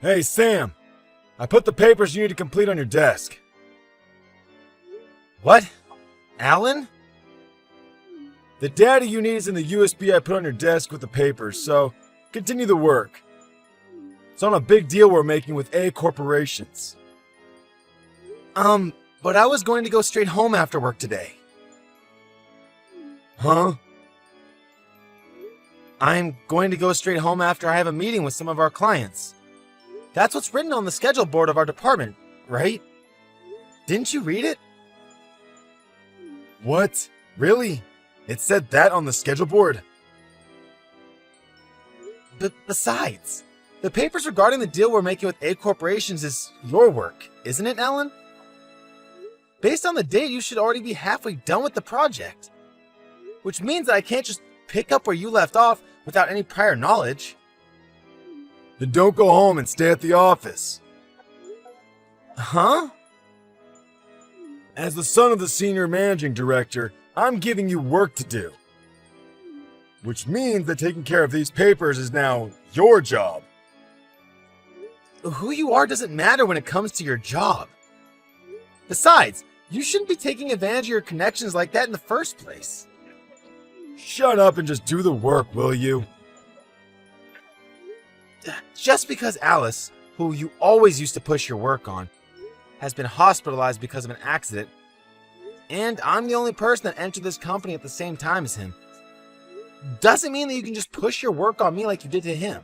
Hey, Sam! I put the papers you need to complete on your desk. What? Alan? The data you need is in the USB I put on your desk with the papers, so continue the work. It's on a big deal we're making with A corporations. But I was going to go straight home after work today. Huh? I'm going to go straight home after I have a meeting with some of our clients. That's what's written on the schedule board of our department, right? Didn't you read it? What? Really? It said that on the schedule board? Besides, the papers regarding the deal we're making with A corporations is your work, isn't it, Alan? Based on the date, you should already be halfway done with the project. Which means that I can't just pick up where you left off without any prior knowledge. Then don't go home and stay at the office. Huh? As the son of the senior managing director, I'm giving you work to do. Which means that taking care of these papers is now your job. Who you are doesn't matter when it comes to your job. Besides, you shouldn't be taking advantage of your connections like that in the first place. Shut up and just do the work, will you? Just because Alice, who you always used to push your work on, has been hospitalized because of an accident, and I'm the only person that entered this company at the same time as him, doesn't mean that you can just push your work on me like you did to him.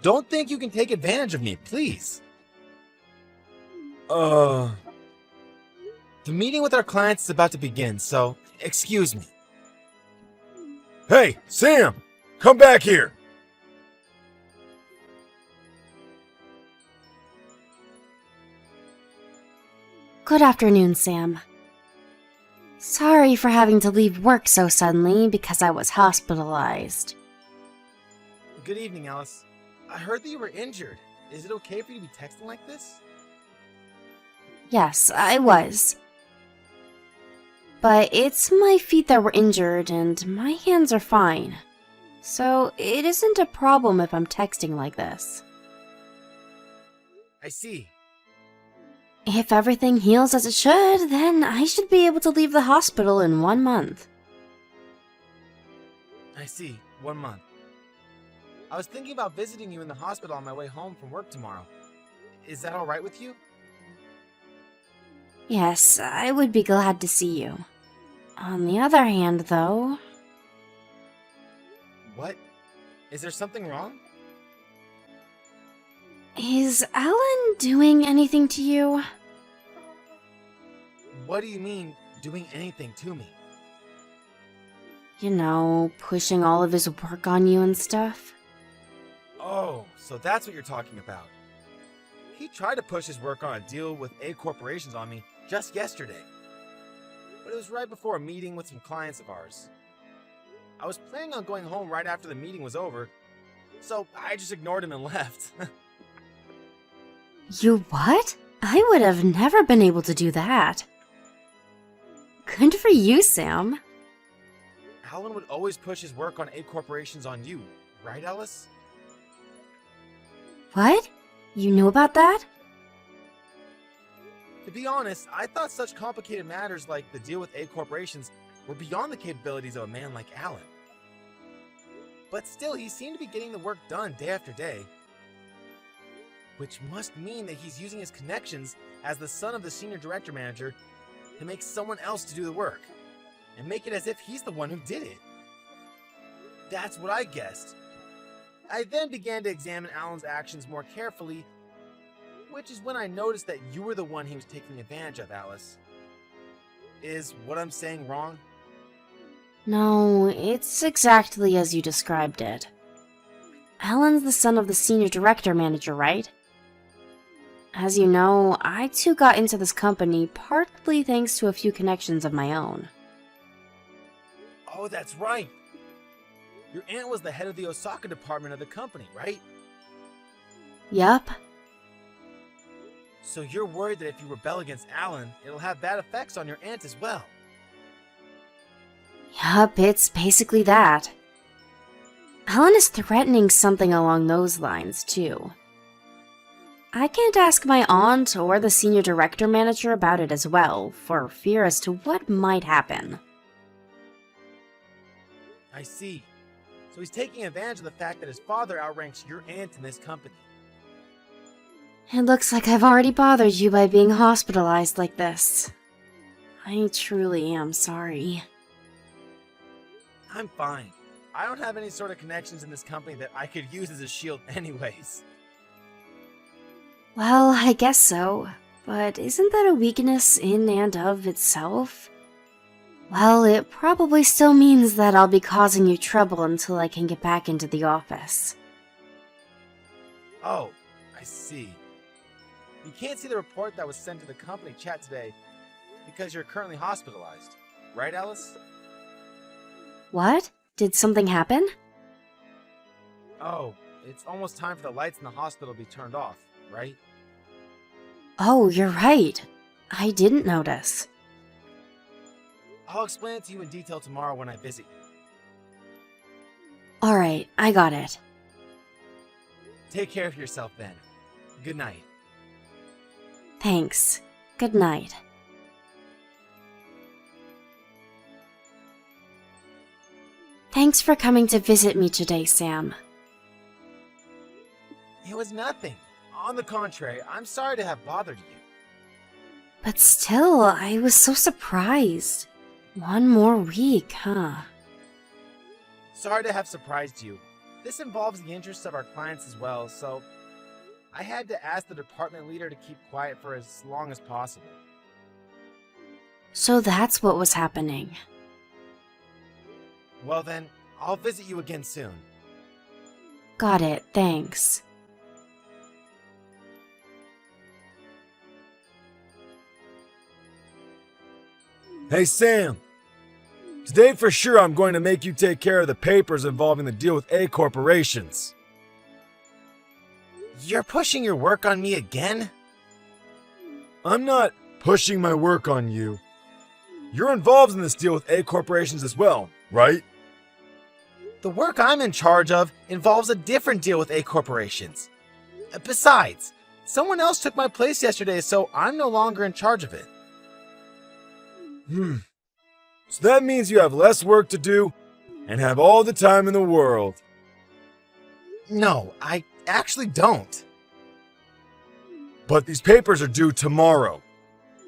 Don't think you can take advantage of me, please. The meeting with our clients is about to begin, so excuse me. Hey, Sam! Come back here! Good afternoon, Sam. Sorry for having to leave work so suddenly because I was hospitalized. Good evening, Alice. I heard that you were injured. Is it okay for you to be texting like this? Yes, I was. But it's my feet that were injured and my hands are fine. So it isn't a problem if I'm texting like this. I see. If everything heals as it should, then I should be able to leave the hospital in 1 month. I see. 1 month. I was thinking about visiting you in the hospital on my way home from work tomorrow. Is that alright with you? Yes, I would be glad to see you. On the other hand, though... What? Is there something wrong? Is Alan doing anything to you? What do you mean, doing anything to me? You know, pushing all of his work on you and stuff? Oh, so that's what you're talking about. He tried to push his work on a deal with A corporations on me just yesterday. But it was right before a meeting with some clients of ours. I was planning on going home right after the meeting was over, so I just ignored him and left. You what? I would have never been able to do that. Good for you, Sam. Alan would always push his work on A corporations on you, right, Alice? What? You knew about that? To be honest, I thought such complicated matters like the deal with A corporations were beyond the capabilities of a man like Alan. But still, he seemed to be getting the work done day after day. Which must mean that he's using his connections as the son of the senior director manager to make someone else to do the work, and make it as if he's the one who did it. That's what I guessed. I then began to examine Alan's actions more carefully, which is when I noticed that you were the one he was taking advantage of, Alice. Is what I'm saying wrong? No, it's exactly as you described it. Alan's the son of the senior director manager, right? As you know, I too got into this company partly thanks to a few connections of my own. Oh, that's right. Your aunt was the head of the Osaka department of the company, right? Yup. So you're worried that if you rebel against Alan, it'll have bad effects on your aunt as well. Yup, it's basically that. Alan is threatening something along those lines, too. I can't ask my aunt or the senior director manager about it as well, for fear as to what might happen. I see. So he's taking advantage of the fact that his father outranks your aunt in this company. It looks like I've already bothered you by being hospitalized like this. I truly am sorry. I'm fine. I don't have any sort of connections in this company that I could use as a shield anyways. Well, I guess so. But isn't that a weakness in and of itself? Well, it probably still means that I'll be causing you trouble until I can get back into the office. Oh, I see. You can't see the report that was sent to the company chat today because you're currently hospitalized. Right, Alice? What? Did something happen? Oh, it's almost time for the lights in the hospital to be turned off, right? Oh, you're right. I didn't notice. I'll explain it to you in detail tomorrow when I visit you. Alright, I got it. Take care of yourself then. Good night. Thanks. Good night. Thanks for coming to visit me today, Sam. It was nothing. On the contrary, I'm sorry to have bothered you. But still, I was so surprised. 1 more week, huh? Sorry to have surprised you. This involves the interests of our clients as well, so I had to ask the department leader to keep quiet for as long as possible. So that's what was happening. Well then, I'll visit you again soon. Got it, thanks. Hey, Sam. Today for sure I'm going to make you take care of the papers involving the deal with A corporations. You're pushing your work on me again? I'm not pushing my work on you. You're involved in this deal with A corporations as well, right? The work I'm in charge of involves a different deal with A corporations. Besides, someone else took my place yesterday, so I'm no longer in charge of it. So that means you have less work to do and have all the time in the world. No, I actually don't. But these papers are due tomorrow.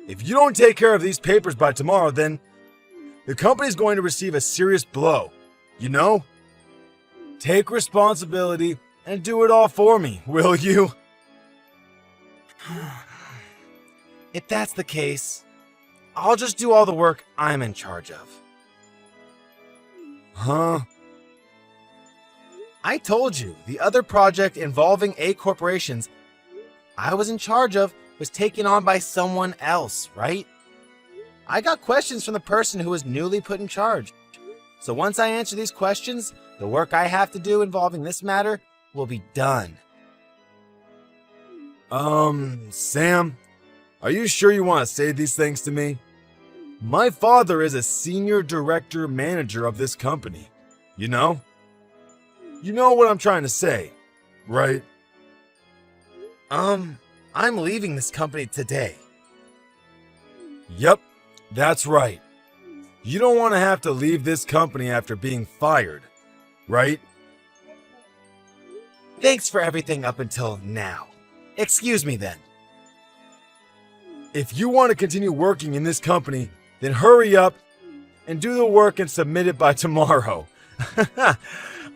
If you don't take care of these papers by tomorrow, then the company's going to receive a serious blow. You know? Take responsibility and do it all for me, will you? If that's the case, I'll just do all the work I'm in charge of. Huh? I told you, the other project involving A corporations I was in charge of was taken on by someone else, right? I got questions from the person who was newly put in charge. So once I answer these questions, the work I have to do involving this matter will be done. Sam, are you sure you want to say these things to me? My father is a senior director manager of this company. You know? You know what I'm trying to say, right? I'm leaving this company today. Yep, that's right. You don't want to have to leave this company after being fired, right? Thanks for everything up until now. Excuse me then. If you want to continue working in this company, then hurry up and do the work and submit it by tomorrow.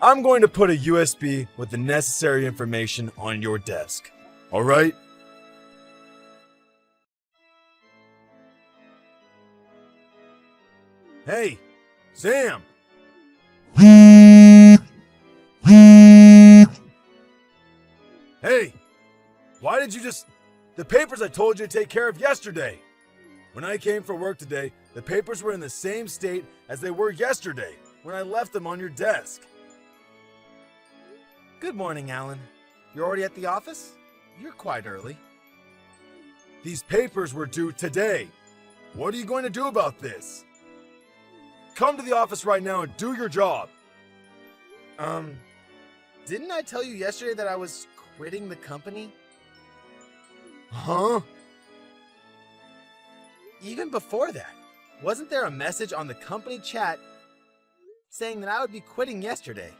I'm going to put a USB with the necessary information on your desk. All right? Hey, Sam! Hey! Why did you just... The papers I told you to take care of yesterday! When I came for work today, the papers were in the same state as they were yesterday, when I left them on your desk. Good morning, Alan. You're already at the office? You're quite early. These papers were due today. What are you going to do about this? Come to the office right now and do your job. Didn't I tell you yesterday that I was quitting the company? Huh? Even before that, wasn't there a message on the company chat saying that I would be quitting yesterday?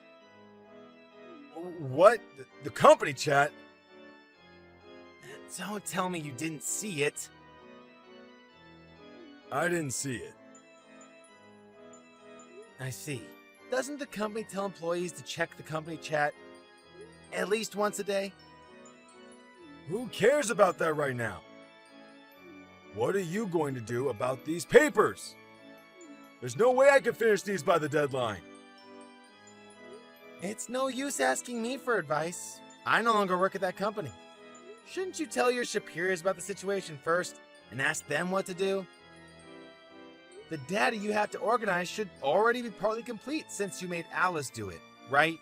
What? The company chat? Don't tell me you didn't see it. I didn't see it. I see. Doesn't the company tell employees to check the company chat at least once a day? Who cares about that right now? What are you going to do about these papers? There's no way I can finish these by the deadline. It's no use asking me for advice. I no longer work at that company. Shouldn't you tell your superiors about the situation first and ask them what to do? The data you have to organize should already be partly complete since you made Alice do it, right?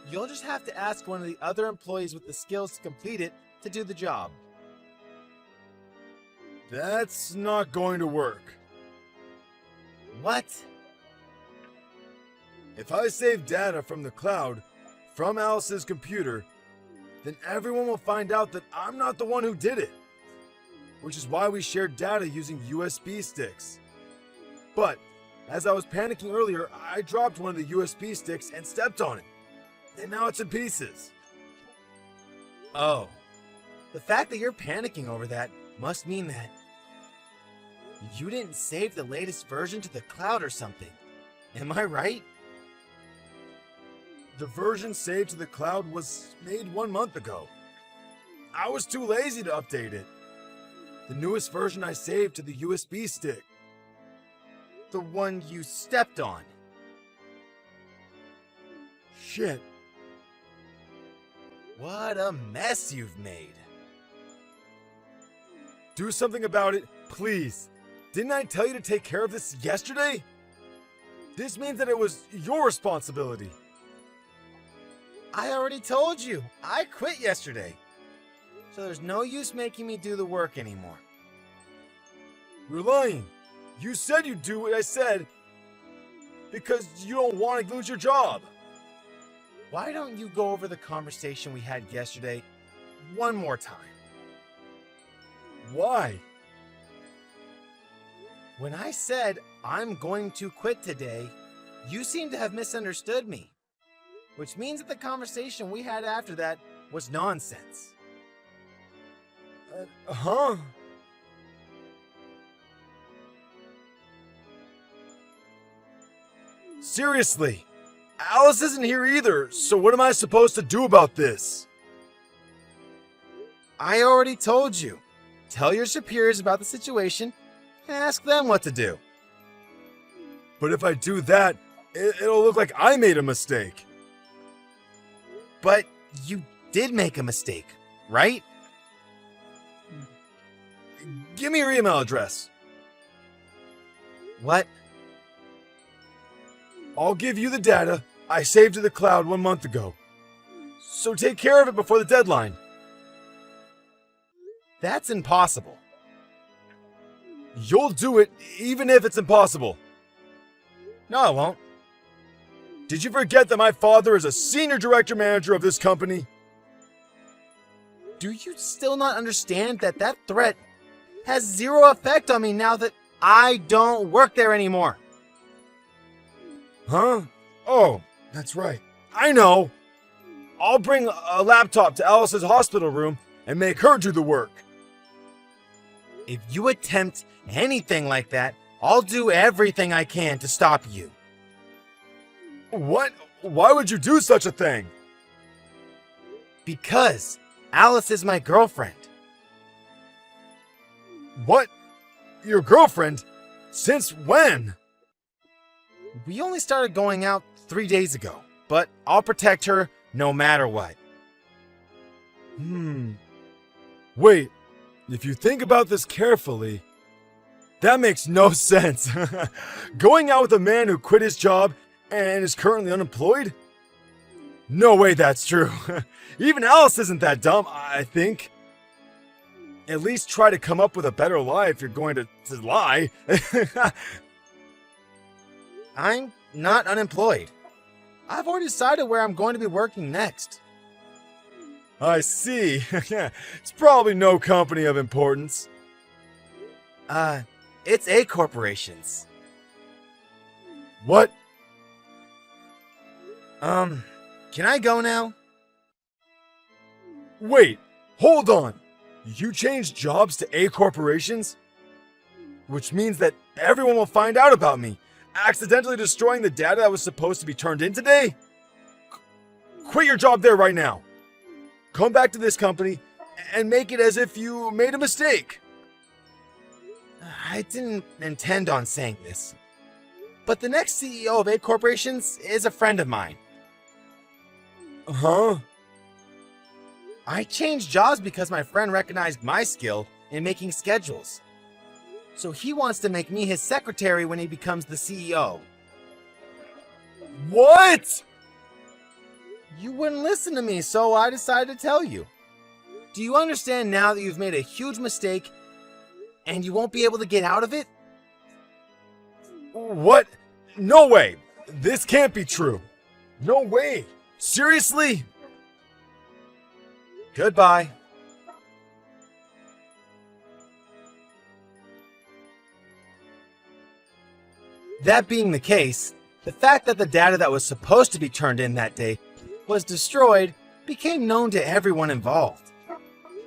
You'll just have to ask one of the other employees with the skills to complete it to do the job. That's not going to work. What? If I save data from the cloud, from Alice's computer, then everyone will find out that I'm not the one who did it. Which is why we shared data using USB sticks. But, as I was panicking earlier, I dropped one of the USB sticks and stepped on it. And now it's in pieces. Oh. The fact that you're panicking over that must mean that you didn't save the latest version to the cloud or something. Am I right? The version saved to the cloud was made 1 month ago. I was too lazy to update it. The newest version I saved to the USB stick. The one you stepped on. Shit. What a mess you've made. Do something about it, please. Didn't I tell you to take care of this yesterday? This means that it was your responsibility. I already told you. I quit yesterday. So there's no use making me do the work anymore. You're lying. You said you'd do what I said because you don't want to lose your job. Why don't you go over the conversation we had yesterday one more time? Why? When I said I'm going to quit today, you seem to have misunderstood me. Which means that the conversation we had after that was nonsense. Huh? Seriously, Alice isn't here either, so what am I supposed to do about this? I already told you. Tell your superiors about the situation and ask them what to do. But if I do that, it'll look like I made a mistake. But you did make a mistake, right? Give me your email address. What? I'll give you the data I saved to the cloud 1 month ago. So take care of it before the deadline. That's impossible. You'll do it even if it's impossible. No, I won't. Did you forget that my father is a senior director manager of this company? Do you still not understand that that threat has zero effect on me now that I don't work there anymore? Huh? Oh, that's right. I know. I'll bring a laptop to Alice's hospital room and make her do the work. If you attempt anything like that, I'll do everything I can to stop you. What? Why would you do such a thing? Because Alice is my girlfriend. What? Your girlfriend? Since when? We only started going out 3 days ago, but I'll protect her no matter what. Wait, if you think about this carefully, that makes no sense. Going out with a man who quit his job and is currently unemployed? No way that's true. Even Alice isn't that dumb, I think. At least try to come up with a better lie if you're going to lie. I'm not unemployed. I've already decided where I'm going to be working next. I see. It's probably no company of importance. It's A corporations. What? Can I go now? Wait, hold on. You changed jobs to A corporations? Which means that everyone will find out about me, accidentally destroying the data that was supposed to be turned in today? Quit your job there right now. Come back to this company and make it as if you made a mistake. I didn't intend on saying this, but the next CEO of A corporations is a friend of mine. Huh? I changed jobs because my friend recognized my skill in making schedules. So he wants to make me his secretary when he becomes the CEO. What? You wouldn't listen to me, so I decided to tell you. Do you understand now that you've made a huge mistake and you won't be able to get out of it? What? No way. This can't be true. No way. Seriously? Goodbye. That being the case, the fact that the data that was supposed to be turned in that day was destroyed became known to everyone involved.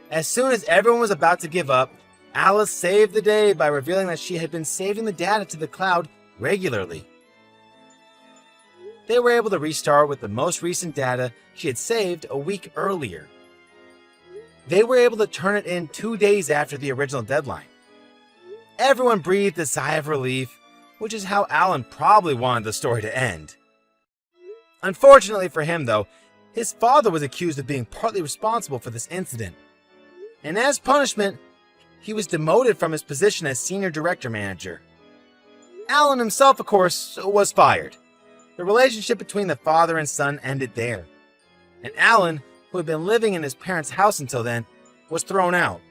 As soon as everyone was about to give up, Alice saved the day by revealing that she had been saving the data to the cloud regularly. They were able to restart with the most recent data she had saved a week earlier. They were able to turn it in 2 days after the original deadline. Everyone breathed a sigh of relief, which is how Alan probably wanted the story to end. Unfortunately for him, though, his father was accused of being partly responsible for this incident. And as punishment, he was demoted from his position as senior director manager. Alan himself, of course, was fired. The relationship between the father and son ended there. And Alan, who had been living in his parents' house until then, was thrown out.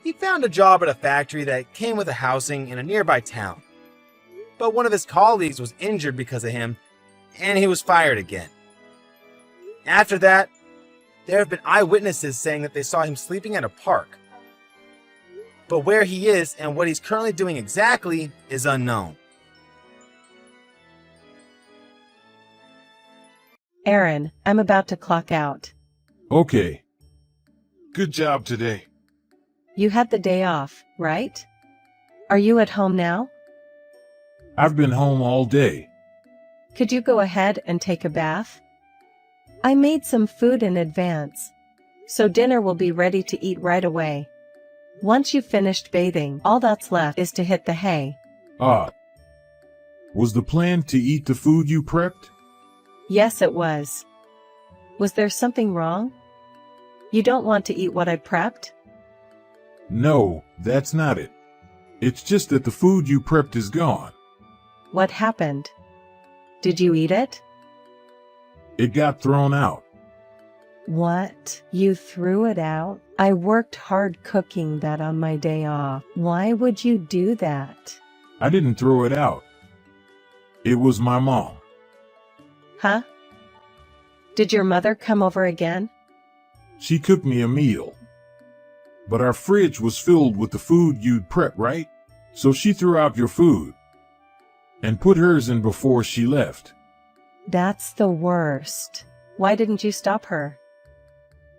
He found a job at a factory that came with a housing in a nearby town. But one of his colleagues was injured because of him, and he was fired again. After that, there have been eyewitnesses saying that they saw him sleeping at a park. But where he is and what he's currently doing exactly is unknown. Aaron, I'm about to clock out. Okay. Good job today. You had the day off, right? Are you at home now? I've been home all day. Could you go ahead and take a bath? I made some food in advance, so dinner will be ready to eat right away. Once you've finished bathing, all that's left is to hit the hay. Ah. Was the plan to eat the food you prepped? Yes, it was. Was there something wrong? You don't want to eat what I prepped? No, that's not it. It's just that the food you prepped is gone. What happened? Did you eat it? It got thrown out. What? You threw it out? I worked hard cooking that on my day off. Why would you do that? I didn't throw it out. It was my mom. Huh? Did your mother come over again? She cooked me a meal. But our fridge was filled with the food you'd prepped, right? So she threw out your food and put hers in before she left. That's the worst. Why didn't you stop her?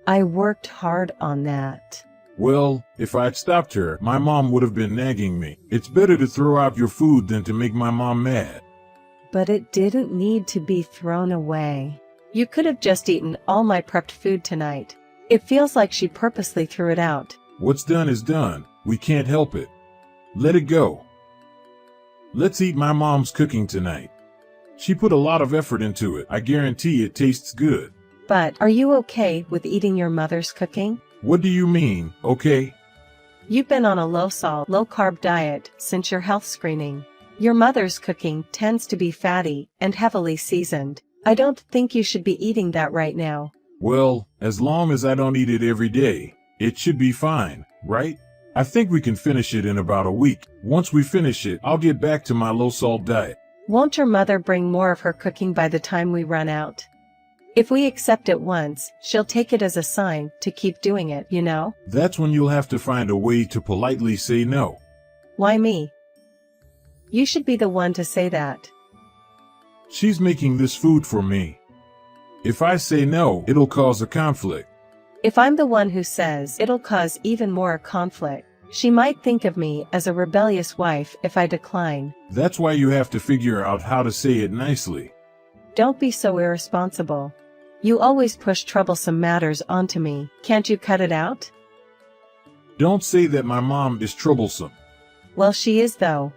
I worked hard on that. Well, if I'd stopped her, my mom would have been nagging me. It's better to throw out your food than to make my mom mad. But it didn't need to be thrown away. You could have just eaten all my prepped food tonight. It feels like she purposely threw it out. What's done is done. We can't help it. Let it go. Let's eat my mom's cooking tonight. She put a lot of effort into it. I guarantee it tastes good. But are you okay with eating your mother's cooking? What do you mean, okay? You've been on a low-salt, low-carb diet since your health screening. Your mother's cooking tends to be fatty and heavily seasoned. I don't think you should be eating that right now. Well, as long as I don't eat it every day, it should be fine, right? I think we can finish it in about a week. Once we finish it, I'll get back to my low-salt diet. Won't your mother bring more of her cooking by the time we run out? If we accept it once, she'll take it as a sign to keep doing it, you know? That's when you'll have to find a way to politely say no. Why me? You should be the one to say that. She's making this food for me. If I say no, it'll cause a conflict. If I'm the one who says, it'll cause even more conflict. She might think of me as a rebellious wife if I decline. That's why you have to figure out how to say it nicely. Don't be so irresponsible. You always push troublesome matters onto me. Can't you cut it out? Don't say that my mom is troublesome. Well, she is though.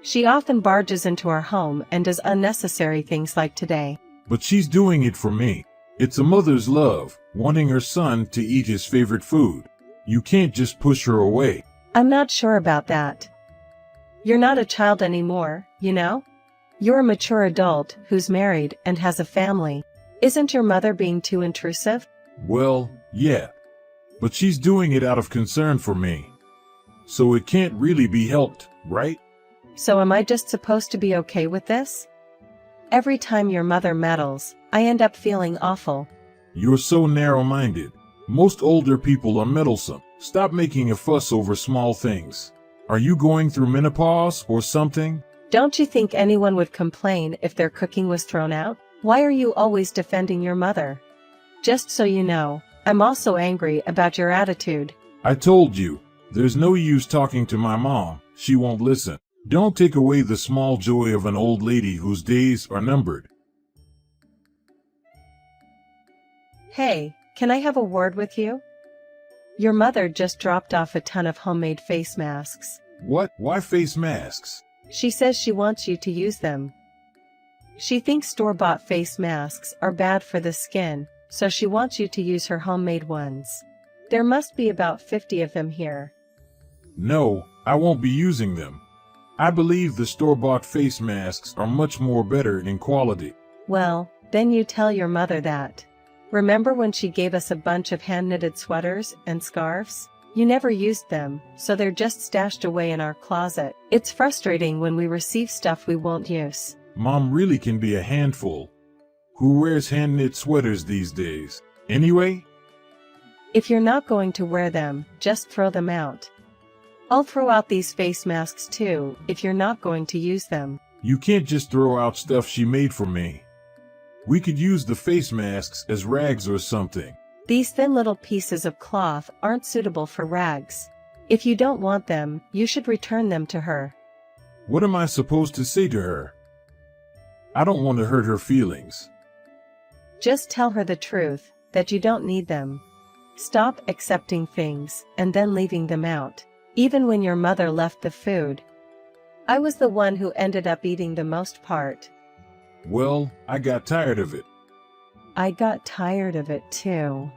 She often barges into our home and does unnecessary things like today. But she's doing it for me. It's a mother's love, wanting her son to eat his favorite food. You can't just push her away. I'm not sure about that. You're not a child anymore, you know? You're a mature adult who's married and has a family. Isn't your mother being too intrusive? Well, yeah. But she's doing it out of concern for me. So it can't really be helped, right? So am I just supposed to be okay with this? Every time your mother meddles, I end up feeling awful. You're so narrow-minded. Most older people are meddlesome. Stop making a fuss over small things. Are you going through menopause or something? Don't you think anyone would complain if their cooking was thrown out? Why are you always defending your mother? Just so you know, I'm also angry about your attitude. I told you, there's no use talking to my mom. She won't listen. Don't take away the small joy of an old lady whose days are numbered. Hey, can I have a word with you? Your mother just dropped off a ton of homemade face masks. What? Why face masks? She says she wants you to use them. She thinks store-bought face masks are bad for the skin, so she wants you to use her homemade ones. There must be about 50 of them here. No, I won't be using them. I believe the store-bought face masks are much more better in quality. Well, then you tell your mother that. Remember when she gave us a bunch of hand-knitted sweaters and scarves? You never used them, so they're just stashed away in our closet. It's frustrating when we receive stuff we won't use. Mom really can be a handful. Who wears hand-knit sweaters these days? Anyway? If you're not going to wear them, just throw them out. I'll throw out these face masks too, if you're not going to use them. You can't just throw out stuff she made for me. We could use the face masks as rags or something. These thin little pieces of cloth aren't suitable for rags. If you don't want them, you should return them to her. What am I supposed to say to her? I don't want to hurt her feelings. Just tell her the truth, that you don't need them. Stop accepting things and then leaving them out. Even when your mother left the food, I was the one who ended up eating the most part. Well, I got tired of it. I got tired of it too.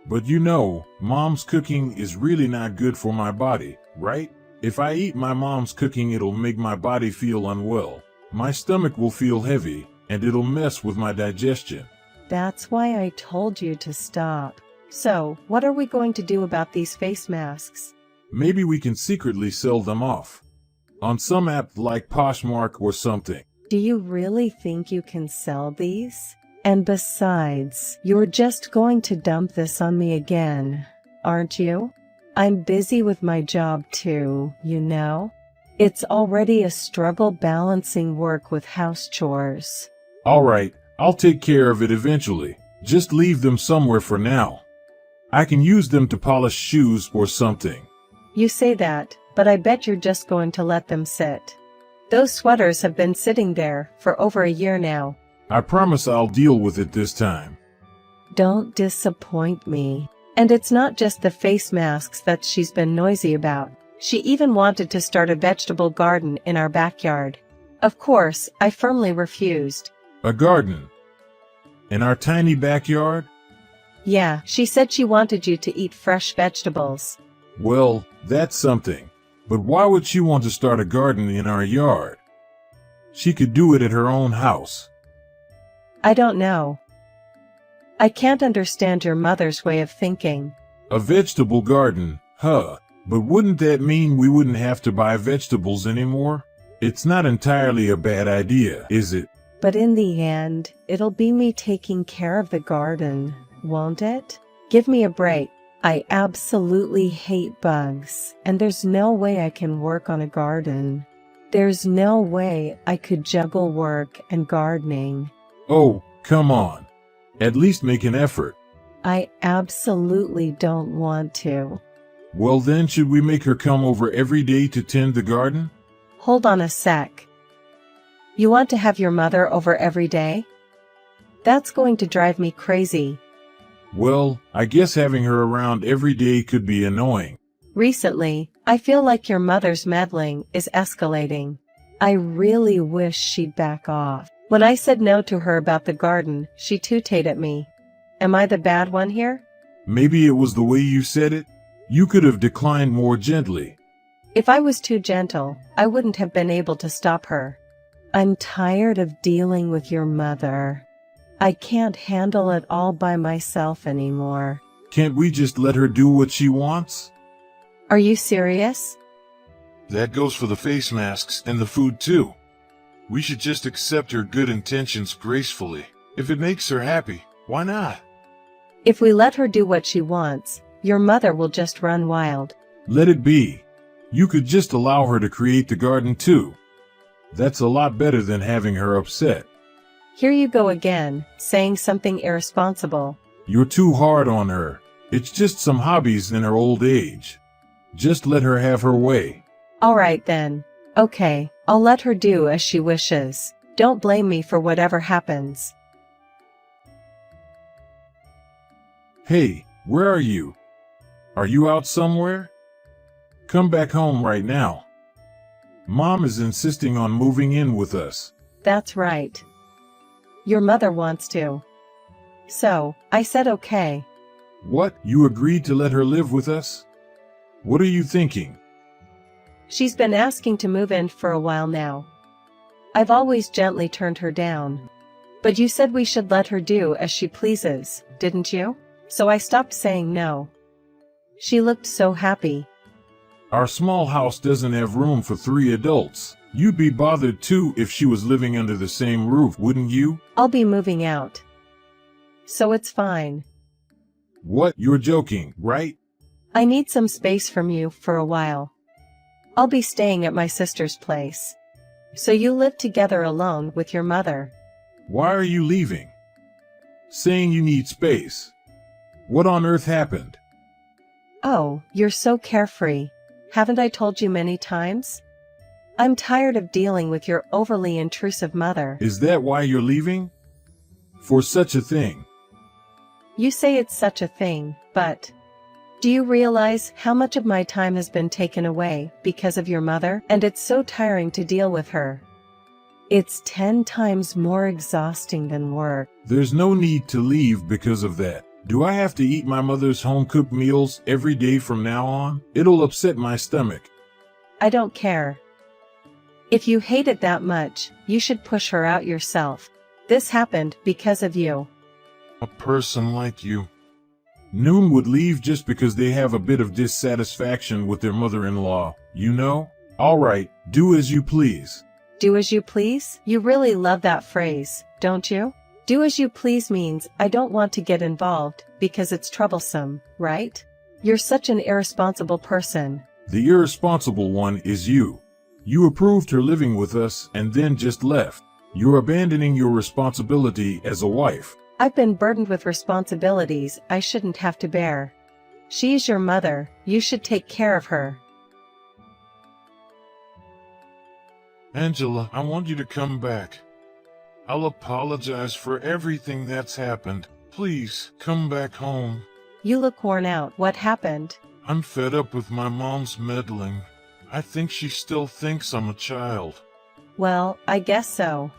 But you know, Mom's cooking is really not good for my body, right? If I eat my mom's cooking, it'll make my body feel unwell. My stomach will feel heavy, and it'll mess with my digestion. That's why I told you to stop. So, what are we going to do about these face masks? Maybe we can secretly sell them off. On some app like Poshmark or something. Do you really think you can sell these? And besides, you're just going to dump this on me again, aren't you? I'm busy with my job too, you know? It's already a struggle balancing work with house chores. Alright, I'll take care of it eventually. Just leave them somewhere for now. I can use them to polish shoes or something. You say that, but I bet you're just going to let them sit. Those sweaters have been sitting there for over a year now. I promise I'll deal with it this time. Don't disappoint me. And it's not just the face masks that she's been noisy about. She even wanted to start a vegetable garden in our backyard. Of course, I firmly refused. A garden? In our tiny backyard? Yeah, she said she wanted you to eat fresh vegetables. Well, that's something. But why would she want to start a garden in our yard? She could do it at her own house. I don't know. I can't understand your mother's way of thinking. A vegetable garden, huh? But wouldn't that mean we wouldn't have to buy vegetables anymore? It's not entirely a bad idea, is it? But in the end, it'll be me taking care of the garden, won't it? Give me a break. I absolutely hate bugs, and there's no way I can work on a garden. There's no way I could juggle work and gardening. Oh, come on. At least make an effort. I absolutely don't want to. Well then, should we make her come over every day to tend the garden? Hold on a sec. You want to have your mother over every day? That's going to drive me crazy. Well, I guess having her around every day could be annoying. Recently, I feel like your mother's meddling is escalating. I really wish she'd back off. When I said no to her about the garden, she tooted at me. Am I the bad one here? Maybe it was the way you said it. You could have declined more gently. If I was too gentle, I wouldn't have been able to stop her. I'm tired of dealing with your mother. I can't handle it all by myself anymore. Can't we just let her do what she wants? Are you serious? That goes for the face masks and the food too. We should just accept her good intentions gracefully. If it makes her happy, why not? If we let her do what she wants, your mother will just run wild. Let it be. You could just allow her to create the garden too. That's a lot better than having her upset. Here you go again, saying something irresponsible. You're too hard on her. It's just some hobbies in her old age. Just let her have her way. All right then. Okay, I'll let her do as she wishes. Don't blame me for whatever happens. Hey, where are you? Are you out somewhere? Come back home right now. Mom is insisting on moving in with us. That's right. Your mother wants to. So, I said okay. What? You agreed to let her live with us? What are you thinking? She's been asking to move in for a while now. I've always gently turned her down. But you said we should let her do as she pleases, didn't you? So I stopped saying no. She looked so happy. Our small house doesn't have room for 3 adults. You'd be bothered too if she was living under the same roof, wouldn't you? I'll be moving out. So it's fine. What? You're joking, right? I need some space from you for a while. I'll be staying at my sister's place. So you live together alone with your mother. Why are you leaving? Saying you need space. What on earth happened? Oh, you're so carefree. Haven't I told you many times? I'm tired of dealing with your overly intrusive mother. Is that why you're leaving? For such a thing. You say it's such a thing, but do you realize how much of my time has been taken away because of your mother? And it's so tiring to deal with her. It's 10 times more exhausting than work. There's no need to leave because of that. Do I have to eat my mother's home-cooked meals every day from now on? It'll upset my stomach. I don't care. If you hate it that much, you should push her out yourself. This happened because of you. A person like you. Noon would leave just because they have a bit of dissatisfaction with their mother-in-law, you know? All right, do as you please. Do as you please? You really love that phrase, don't you? Do as you please means I don't want to get involved because it's troublesome, right? You're such an irresponsible person. The irresponsible one is you. You approved her living with us and then just left. You're abandoning your responsibility as a wife. I've been burdened with responsibilities I shouldn't have to bear. She's your mother, you should take care of her. Angela, I want you to come back. I'll apologize for everything that's happened. Please, come back home. You look worn out. What happened? I'm fed up with my mom's meddling. I think she still thinks I'm a child. Well, I guess so.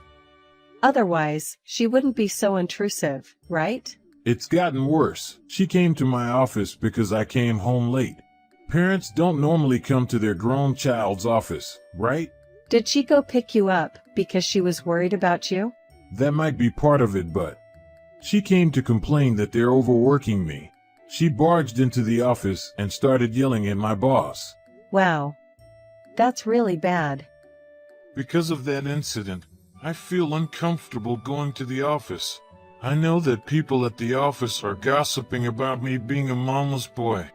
Otherwise, she wouldn't be so intrusive, right? It's gotten worse. She came to my office because I came home late. Parents don't normally come to their grown child's office, right? Did she go pick you up because she was worried about you? That might be part of it, but she came to complain that they're overworking me. She barged into the office and started yelling at my boss. Wow. That's really bad. Because of that incident, I feel uncomfortable going to the office. I know that people at the office are gossiping about me being a mama's boy,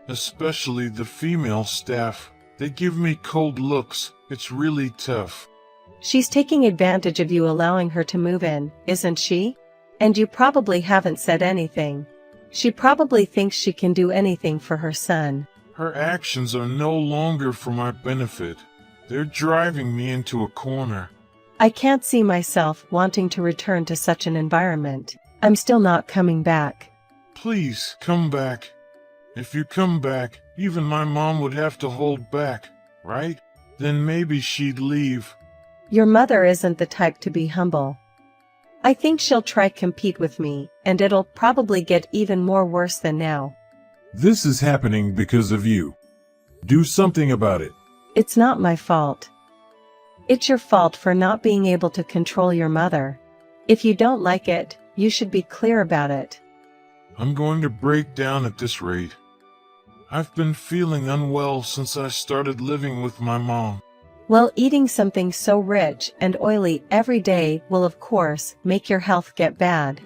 especially the female staff. They give me cold looks. It's really tough. She's taking advantage of you allowing her to move in, isn't she? And you probably haven't said anything. She probably thinks she can do anything for her son. Her actions are no longer for my benefit. They're driving me into a corner. I can't see myself wanting to return to such an environment. I'm still not coming back. Please, come back. If you come back, even my mom would have to hold back, right? Then maybe she'd leave. Your mother isn't the type to be humble. I think she'll try compete with me, and it'll probably get even more worse than now. This is happening because of you. Do something about it. It's not my fault. It's your fault for not being able to control your mother. If you don't like it, you should be clear about it. I'm going to break down at this rate. I've been feeling unwell since I started living with my mom. Well, eating something so rich and oily every day will of course make your health get bad.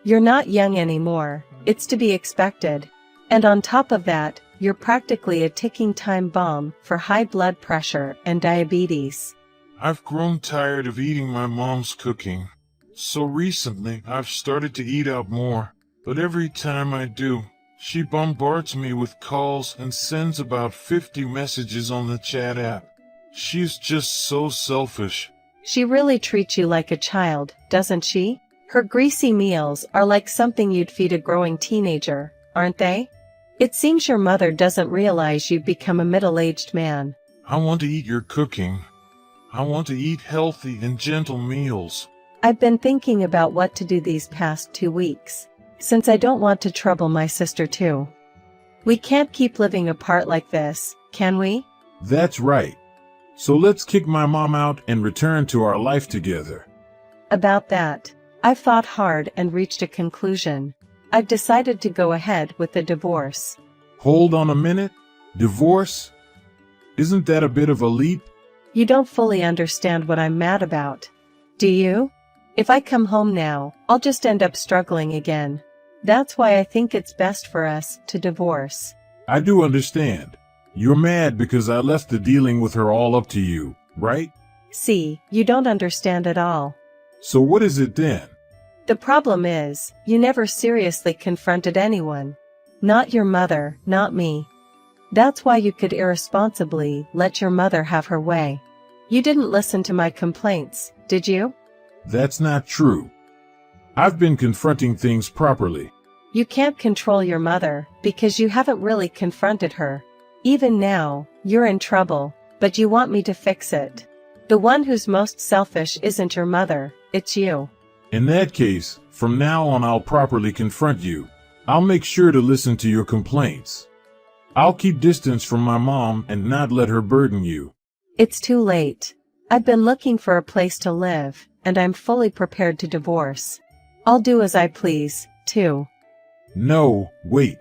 You're not young anymore, it's to be expected. And on top of that, you're practically a ticking time bomb for high blood pressure and diabetes. I've grown tired of eating my mom's cooking. So recently, I've started to eat out more. But every time I do, she bombards me with calls and sends about 50 messages on the chat app. She's just so selfish. She really treats you like a child, doesn't she? Her greasy meals are like something you'd feed a growing teenager, aren't they? It seems your mother doesn't realize you've become a middle-aged man. I want to eat your cooking. I want to eat healthy and gentle meals. I've been thinking about what to do these past 2 weeks, since I don't want to trouble my sister too. We can't keep living apart like this, can we? That's right. So let's kick my mom out and return to our life together. About that, I've thought hard and reached a conclusion. I've decided to go ahead with the divorce. Hold on a minute. Divorce? Isn't that a bit of a leap? You don't fully understand what I'm mad about. Do you? If I come home now, I'll just end up struggling again. That's why I think it's best for us to divorce. I do understand. You're mad because I left the dealing with her all up to you, right? See, you don't understand at all. So what is it then? The problem is, you never seriously confronted anyone. Not your mother, not me. That's why you could irresponsibly let your mother have her way. You didn't listen to my complaints, did you? That's not true. I've been confronting things properly. You can't control your mother because you haven't really confronted her. Even now, you're in trouble, but you want me to fix it. The one who's most selfish isn't your mother, it's you. In that case, from now on I'll properly confront you. I'll make sure to listen to your complaints. I'll keep distance from my mom and not let her burden you. It's too late. I've been looking for a place to live, and I'm fully prepared to divorce. I'll do as I please, too. No, wait.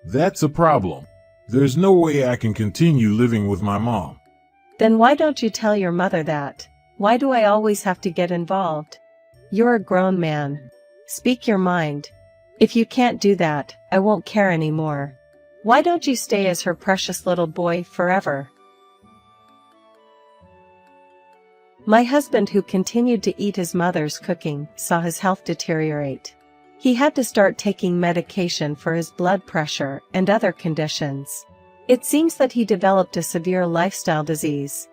That's a problem. There's no way I can continue living with my mom. Then why don't you tell your mother that? Why do I always have to get involved? You're a grown man. Speak your mind. If you can't do that, I won't care anymore. Why don't you stay as her precious little boy forever? My husband, who continued to eat his mother's cooking, saw his health deteriorate. He had to start taking medication for his blood pressure and other conditions. It seems that he developed a severe lifestyle disease.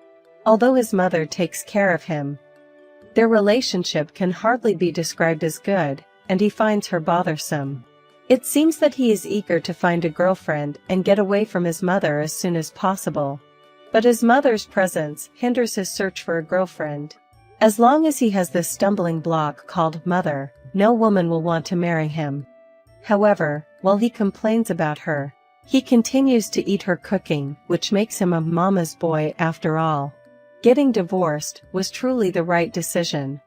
Although his mother takes care of him, their relationship can hardly be described as good, and he finds her bothersome. It seems that he is eager to find a girlfriend and get away from his mother as soon as possible. But his mother's presence hinders his search for a girlfriend. As long as he has this stumbling block called mother, no woman will want to marry him. However, while he complains about her, he continues to eat her cooking, which makes him a mama's boy after all. Getting divorced was truly the right decision.